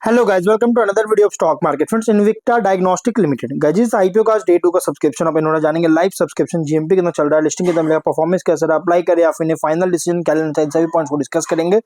Hello guys, welcome to another video of stock market. Friends, Invicta diagnostic limited guys IPO का day 2 का subscription अपन होना जानेंगे। Live subscription GMP कितना चल रहा है, लिस्टिंग कितना मिलेगा, परफॉर्मेंस कैसा रहा, अप्लाई करें या फिर फाइनल डिसीजन क्या लेना चाहिए, सभी पॉइंट्स को डिस्कस करेंगे।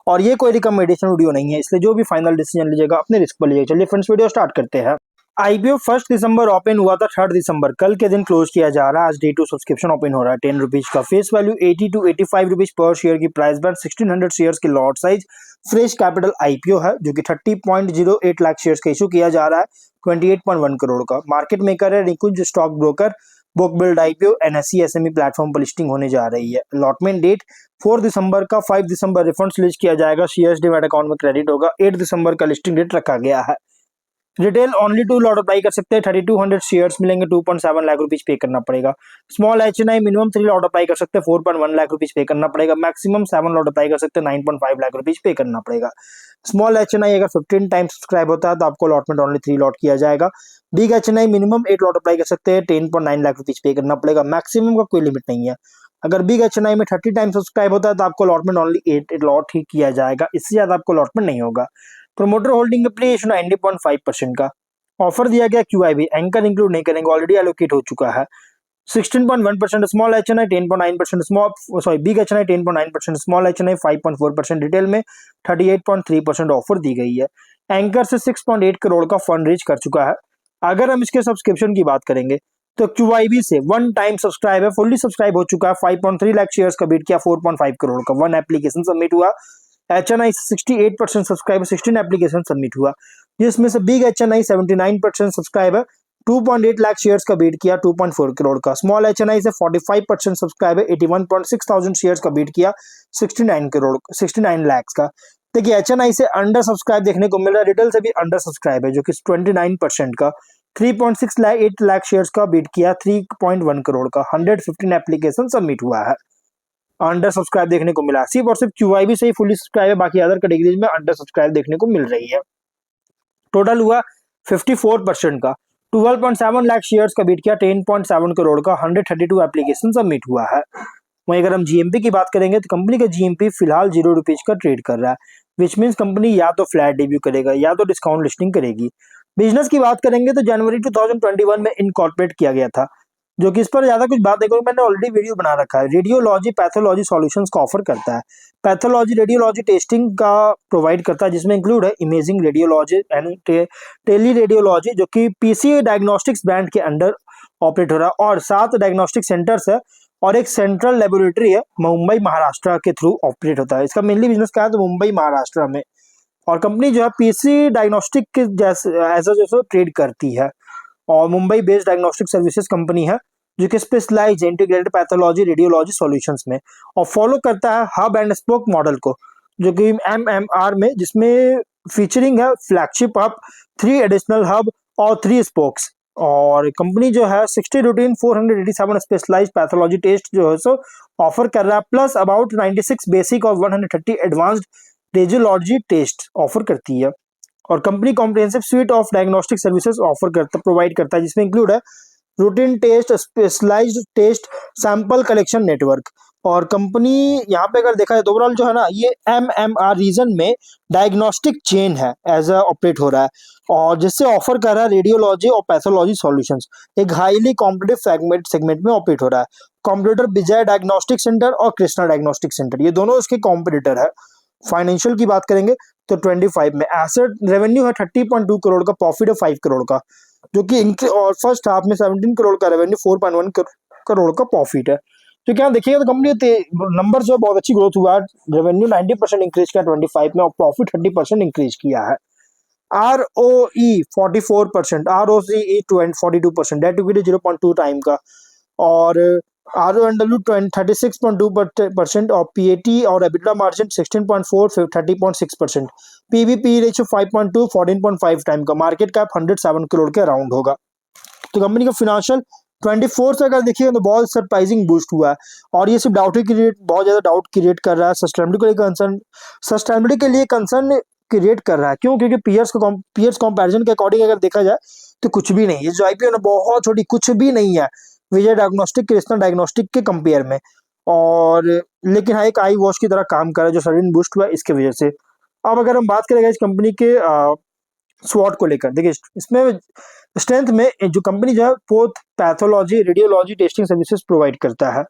और ये कोई रिकमेंडेशन वीडियो नहीं है, इसलिए जो भी फाइनल डिसीजन लीजिएगा अपने रिस्क पर लीजिएगा। चलिए फ्रेंड्स, वीडियो स्टार्ट करते हैं। आईपीओ 1 दिसंबर ओपन हुआ था, 3 दिसंबर कल के दिन क्लोज किया जा रहा है। आज डे 2 सब्सक्रिप्शन ओपन हो रहा है 10 रुपीज का। Face value 80 to 85 rupees per share की प्राइस बैंड, 1600 शेयर्स की lot size. Fresh capital IPO है जो कि 30.08 लाख शेयर्स का इशू किया जा रहा है। 28.1 करोड़ का मार्केट मेकर है Nikunj stock broker. Book build IPO NSC SME platform पर लिस्टिंग होने जा रही है। अलॉटमेंट डेट 4 दिसंबर का। 5 दिसंबर रिफंड्स लिस्ट किया जाएगा, शेयर्स डीमैट अकाउंट में क्रेडिट होगा। 8 दिसंबर का लिस्टिंग डेट रखा गया है। रिटेल ओनली 2 लॉट अप्लाई कर सकते हैं। 3200 शेयर्स मिलेंगे, 2.7 लाख रुपीज पे करना पड़ेगा। Small HNI minimum 3 lot apply कर सकते हैं, 4.1 लाख रुपीज पे करना पड़ेगा। मैक्सिमम 7 लॉट अप्लाई कर सकते हैं, 9.5 लाख रुपीज पे करना पड़ेगा। स्मॉल एचएनआई अगर 15 टाइम सब्सक्राइब होता है तो आपको अलॉटमेंट ओनली 3 लॉट किया जाएगा। Big HNI minimum 8 lot apply कर सकते हैं, 10.9 लाख रुपीज पे करना पड़ेगा। मैक्सिमम का कोई लिमिट नहीं है। अगर बिग एचएनआई में 30 टाइम सब्सक्राइब होता है तो आपको अलॉटमेंट ओनली 8 लॉट ही किया जाएगा, इससे ज्यादा आपको अलॉटमेंट नहीं होगा। प्रोमोटर होल्डिंग एप्लीकेशन 90.5% का ऑफर दिया गया। क्यूआईबी एंकर इंक्लूड नहीं करेंगे, ऑलरेडी एलोकेट हो चुका है। 16.1% small HNI, 10.9% small big HNI, 10.9% small HNI, 5.4% retail में 38.3% ऑफर दी गई है। एंकर से 6.8 करोड़ का फंड रीच कर चुका है। अगर हम इसके सब्सक्रिप्शन की बात करेंगे तो क्यूआईबी से 1 टाइम सब्सक्राइब है, फुल्ली सब्सक्राइब हो चुका है। 5.3 लाख शेयर्स का बीट किया, 4.5 करोड़ का 1 एप्लीकेशन सबमिट हुआ। एचएनआई 68% सब्सक्राइबर, 16 एप्लीकेशन सबमिट हुआ, जिसमें से big HNI 79% subscriber, 2.8 lakh shares का बीट किया, 2.4 करोड़ का। स्मॉल एचएनआई से 45% सब्सक्राइबर, 81.6 थाउजेंड शेयर्स का बीट किया, 69 लाख का। देखिए एचएनआई से अंडर सब्सक्राइब देखने को मिल रहा है, रिटेल से भी अंडर सब्सक्राइब है जो कि 29% का। 3.6 लाख शेयर्स का बीट किया, 3.1 करोड़ का। 115 एप्लीकेशन सबमिट हुआ है। अंडर सब्सक्राइब देखने को मिला। सिर्फ और सिर्फ क्यूआईबी से ही फुली सब्सक्राइब है, बाकी अदर कैटेगरीज में अंडर सब्सक्राइब देखने को मिल रही है। टोटल हुआ 54% का। 12.7 लाख शेयर्स का बीट किया, 10.7 करोड़ का। 132 एप्लीकेशन सबमिट हुआ है। वहीं अगर हम जीएमपी की बात करेंगे तो कंपनी का जीएमपी फिलहाल 0 रुपीज का ट्रेड कर रहा है, विच मीन्स कंपनी या तो फ्लैट डेब्यू करेगा या तो डिस्काउंट लिस्टिंग करेगी। बिजनेस की बात करेंगे तो जनवरी 2021 में इनकॉर्पोरेट किया गया था, जो कि इस पर ज्यादा कुछ बात नहीं करूंगा, मैंने ऑलरेडी वीडियो बना रखा है। रेडियोलॉजी पैथोलॉजी सॉल्यूशंस का ऑफर करता है। पैथोलॉजी रेडियोलॉजी टेस्टिंग का प्रोवाइड करता है, जिसमें इंक्लूड है imaging radiology and tele radiology, जो कि पीसी डायग्नोस्टिक्स ब्रांड के अंडर ऑपरेट हो रहा है। और 7 डायग्नोस्टिक सेंटर्स है और एक सेंट्रल लेबोरेटरी है, मुंबई महाराष्ट्र के थ्रू ऑपरेट होता है। इसका मेनली बिजनेस क्या है तो मुंबई महाराष्ट्र में। और कंपनी जो है पीसी डायग्नोस्टिक के जैसे ट्रेड करती है और Mumbai based diagnostic services company है, जो कि specialize integrated pathology radiology solutions में, और फॉलो करता है हब एंड स्पोक मॉडल को, जो कि एमएमआर में, जिसमें फीचरिंग है फ्लैगशिप हब, 3 एडिशनल हब और 3 स्पोक्स। और कंपनी जो है 60 रूटीन 487 स्पेशलाइज पैथोलॉजी टेस्ट जो है सो ऑफर कर रहा है, प्लस अबाउट 96 बेसिक और 130 एडवांस्ड रेडियोलॉजी टेस्ट ऑफर करती है। और company comprehensive suite of diagnostic services provide करता है, जिसमें इंक्लूड है routine test, specialised test, sample collection network. और कंपनी यहाँ पे अगर देखा जाए तो ओवरऑल जो है ना, ये एमएमआर रीजन में डायग्नोस्टिक चेन है एज अ ऑपरेट हो रहा है, और जिससे ऑफर कर रहा है रेडियोलॉजी और पैथोलॉजी सॉल्यूशंस। एक हाईली कॉम्पिटिटिव सेगमेंट में ऑपरेट हो रहा है। कॉम्पिटिटर विजय डायग्नोस्टिक सेंटर और कृष्णा डायग्नोस्टिक सेंटर, ये दोनों इसके कॉम्पिटिटर है। फाइनेंशियल की बात करेंगे तो 25 में एसेट रेवेन्यू है 30.2 करोड़ का, प्रॉफिट है 5 करोड़ का, जो कि और फर्स्ट हाफ में 17 करोड़ का रेवेन्यू, 4.1 करोड़ का प्रॉफिट है। तो क्या देखिएगा तो कंपनी नंबर जो है बहुत अच्छी ग्रोथ हुआ है। रेवेन्यू 90% इंक्रीज किया 25 में और प्रॉफिट 30% इंक्रीज किया है। ROE 44%, ROCE 42%, debt equity 0.2 time का, और RONW 36.2% और PAT और EBITDA margin 16.4 30.6%, PBP ratio 5.2 14.5 time का। मार्केट कैप 107 करोड़ के अराउंड होगा। तो कंपनी का फिनेंशियल 24 से अगर देखिए तो बहुत सरप्राइजिंग बूस्ट हुआ है, और ये सिर्फ बहुत ज्यादा डाउट क्रिएट कर रहा है। सस्टेनेबिलिटी के लिए कंसर्न क्रिएट कर रहा है। क्यों? क्योंकि पीयर्स कंपैरिजन के अकॉर्डिंग अगर देखा जाए तो कुछ भी नहीं है। जो आईपीओ ना बहुत छोटी, कुछ भी नहीं है विजय डायग्नोस्टिक कृष्णा डायग्नोस्टिक के कंपेयर में। और लेकिन हाँ, एक आई वॉश की तरह काम कर रहा है जो सडन बूस्ट हुआ इसके वजह से। अब अगर हम बात करेंगे इस कंपनी के स्वॉट को लेकर देखिए, इसमें स्ट्रेंथ में जो कंपनी जो है both pathology radiology testing services provide करता है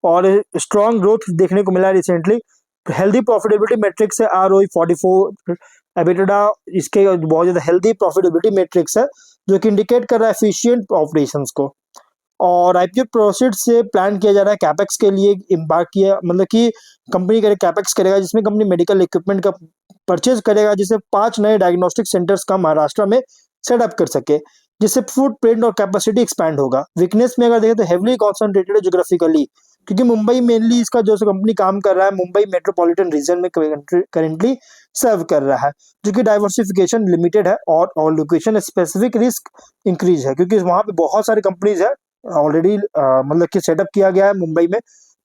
और स्ट्रॉन्ग ग्रोथ देखने को मिला रिसेंटली। हेल्दी प्रॉफिटेबिलिटी मैट्रिक्स है, ROE 44, एबिटा इसके बहुत ज्यादा हेल्दी प्रॉफिटेबिलिटी मैट्रिक्स है जो कि इंडिकेट कर रहा है एफिशिएंट ऑपरेशंस को। और IPO प्रोसीड से प्लान किया जा रहा है कैपेक्स के लिए इम्बार्क किया, मतलब कि कंपनी करे कैपेक्स करेगा जिसमें कंपनी मेडिकल इक्विपमेंट का परचेज करेगा, जिससे 5 नए डायग्नोस्टिक सेंटर्स का महाराष्ट्र में सेटअप कर सके, जिससे फुट प्रिंट और कैपेसिटी एक्सपैंड होगा। वीकनेस में अगर देखें तो हेवली कॉन्सेंट्रेटेड है जोग्राफिकली, क्योंकि मुंबई मेनली इसका जो कंपनी काम कर रहा है मुंबई मेट्रोपॉलिटन रीजन में करेंटली सर्व कर रहा है, जो कि डाइवर्सिफिकेशन लिमिटेड है और लोकेशन स्पेसिफिक रिस्क इंक्रीज है, क्योंकि वहां पे बहुत सारी कंपनीज है ऑलरेडी, मतलब कि सेटअप किया गया है मुंबई में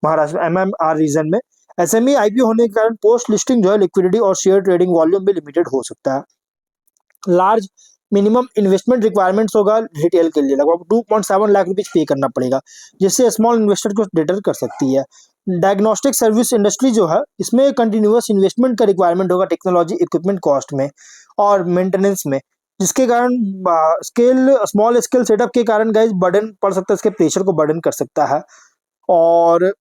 महाराष्ट्र MMR रीजन में। SME IPO होने के कारण पोस्ट लिस्टिंग जो है लिक्विडिटी और शेयर ट्रेडिंग वॉल्यूम भी लिमिटेड हो सकता है। लार्ज मिनिमम इन्वेस्टमेंट रिक्वायरमेंट्स होगा रिटेल के लिए, लगभग 2.7 लाख रुपीज पे करना पड़ेगा, जिससे स्मॉल इन्वेस्टर को डिटर कर सकती है। डायग्नोस्टिक सर्विस इंडस्ट्री जो है इसमें कंटिन्यूअस इन्वेस्टमेंट का रिक्वायरमेंट होगा टेक्नोलॉजी इक्विपमेंट कॉस्ट में और मेंटेनेंस में, जिसके कारण स्केल स्मॉल स्केल सेटअप के कारण गाइस बर्डन पड़ सकता है, इसके प्रेशर को बर्डन कर सकता है। और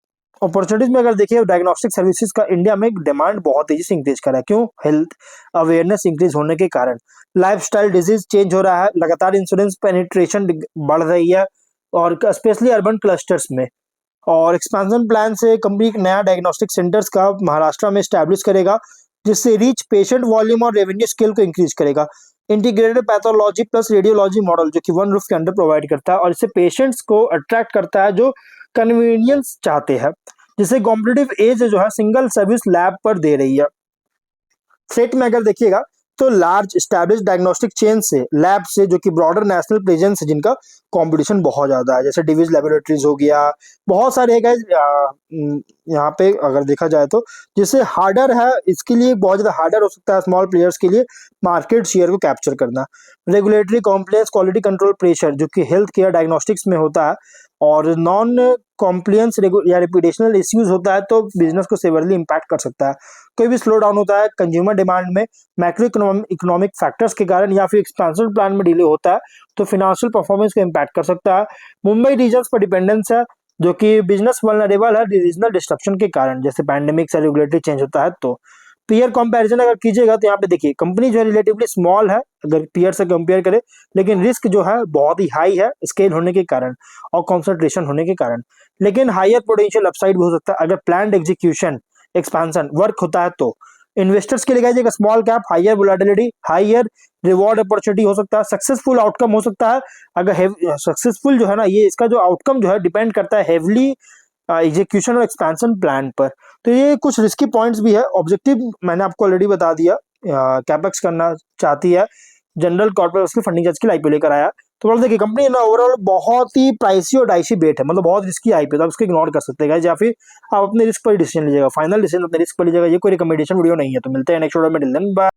अपॉर्चुनिटीज में अगर देखिए डायग्नोस्टिक सर्विसेज का इंडिया में डिमांड बहुत तेजी से इंक्रीज कर रहा है। क्यों? हेल्थ अवेयरनेस इंक्रीज होने के कारण, लाइफस्टाइल डिजीज चेंज हो रहा है, लगातार इंश्योरेंस पेनिट्रेशन बढ़ रही है और स्पेशली अर्बन क्लस्टर्स में। और एक्सपेंशन प्लान से कंपनी एक नया डायग्नोस्टिक सेंटर्स का महाराष्ट्र में स्टैब्लिश करेगा, जिससे रीच पेशेंट वॉल्यूम और रेवेन्यू स्केल को इंक्रीज करेगा। Integrated pathology plus radiology model जो कि वन रूफ के अंडर प्रोवाइड करता है और इससे पेशेंट्स को अट्रैक्ट करता है जो कन्वीनियंस चाहते हैं, जिसे कॉम्पिटिटिव एज जो है सिंगल सर्विस लैब पर दे रही है। सेट में अगर देखिएगा तो लार्ज स्टैब्लिश डायग्नोस्टिक चेन से लैब से जो कि ब्रॉडर नेशनल प्रेजेंस है, जिनका कंपटीशन बहुत ज्यादा है, जैसे डिविज लेबोरेटरीज हो गया, बहुत सारे है गाइस यहाँ पे अगर देखा जाए तो, जिससे हार्डर है इसके लिए, बहुत ज्यादा हार्डर हो सकता है स्मॉल प्लेयर्स के लिए मार्केट शेयर को कैप्चर करना। Regulatory complex quality control pressure जो कि हेल्थ केयर डायग्नोस्टिक्स में होता है और नॉन कॉम्प्लियंस या रेपुटेशनल इश्यूज होता है तो बिजनेस को सेवरली इंपैक्ट कर सकता है। कोई भी स्लो डाउन होता है कंज्यूमर डिमांड में मैक्रो इकोनॉमिक फैक्टर्स के कारण या फिर एक्सपेंशन प्लान में डिले होता है तो फाइनेंशियल परफॉर्मेंस को इंपैक्ट कर सकता है। मुंबई रीजन पर डिपेंडेंस है जो कि बिजनेस वल्नरेबल है रीजनल डिस्ट्रप्शन के कारण, जैसे पैंडेमिक से रेगुलेटरी चेंज होता है। तो पीयर कंपैरिजन अगर कीजिएगा तो यहाँ पे देखिए कंपनी जो है रिलेटिवली स्मॉल है अगर पीयर से कंपेयर करें, लेकिन रिस्क जो है बहुत ही हाई है स्केल होने के कारण और कॉन्सेंट्रेशन होने के कारण, लेकिन हायर पोटेंशियल अपसाइड भी हो सकता है अगर प्लान्ड एग्जीक्यूशन एक्सपेंशन वर्क होता है। तो इन्वेस्टर्स के लिए guys small cap higher volatility higher reward opportunity हो सकता है, सक्सेसफुल आउटकम हो सकता है। अगर सक्सेसफुल जो है ना, ये इसका जो आउटकम जो है डिपेंड करता है हेवली एग्जीक्यूशन और एक्सपेंशन प्लान पर। तो ये कुछ रिस्की पॉइंट्स भी है। ऑब्जेक्टिव मैंने आपको ऑलरेडी बता दिया, कैपेक्स करना चाहती है, जनरल कॉर्पोरेट उसकी फंडिंग चार्ज के लिए IPO लेकर आया। तो मतलब देखिए कंपनी ना ओवरऑल बहुत ही प्राइसी और डाइसी बेट है, मतलब बहुत रिस्की IPO, तो आप इसको इग्नोर कर सकते हैं या फिर आप अपने रिस्क पर डिसीजन लीजिएगा, फाइनल डिसीजन अपने रिस्क पर लीजिएगा। ये कोई रिकमेंडेशन वीडियो नहीं है। तो मिलते हैं नेक्स्ट वीडियो में,